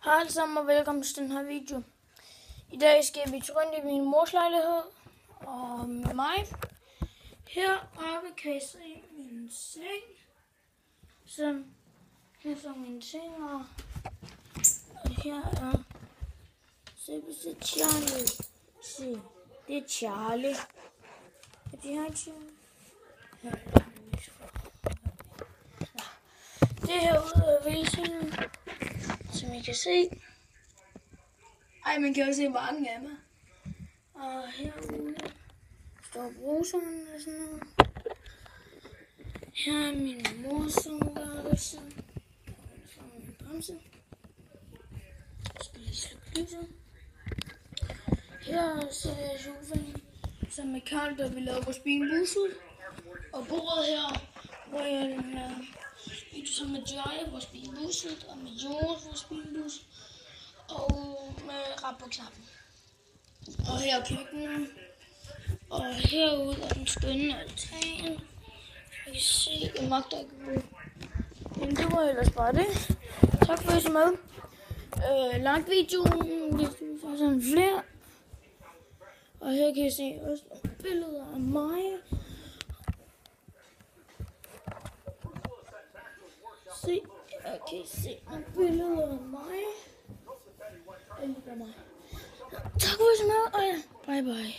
Hej alle sammen og velkommen til den her video. I dag skal vi rundt i min mors lejlighed og med mig. Heroppe kan I se min seng. Her er min seng, og her er selveste Charlie. Se, det er Charlie. Er det her Charlie? Ja. Det er herude af væggen, som I kan se. Ej, man kan jo se mange af mig. Og herude står bruseren og sådan noget. Her er min mors soveværelse. Så er min bremse. Jeg skal lige slukke lyset. Her ser jeg sofaen, som er Karl, der vil lave vores bilbus ud. Og bordet her, hvor jeg video som med Joy, vores bilbus ud, og med Jonas, vores bilbus. Og med rap på knappen. Og her er køkkenet. Og herude er den skønne altan. Jeg kan se, jeg magter ikke ud. Men det var ellers bare det. Tak for at I så med. Like videoen, hvis du vil få sådan flere. Og her kan I se også nogle billeder af mig. Se, jeg kan se nogle billeder af mig. Tak for at I så med, og ja, bye bye.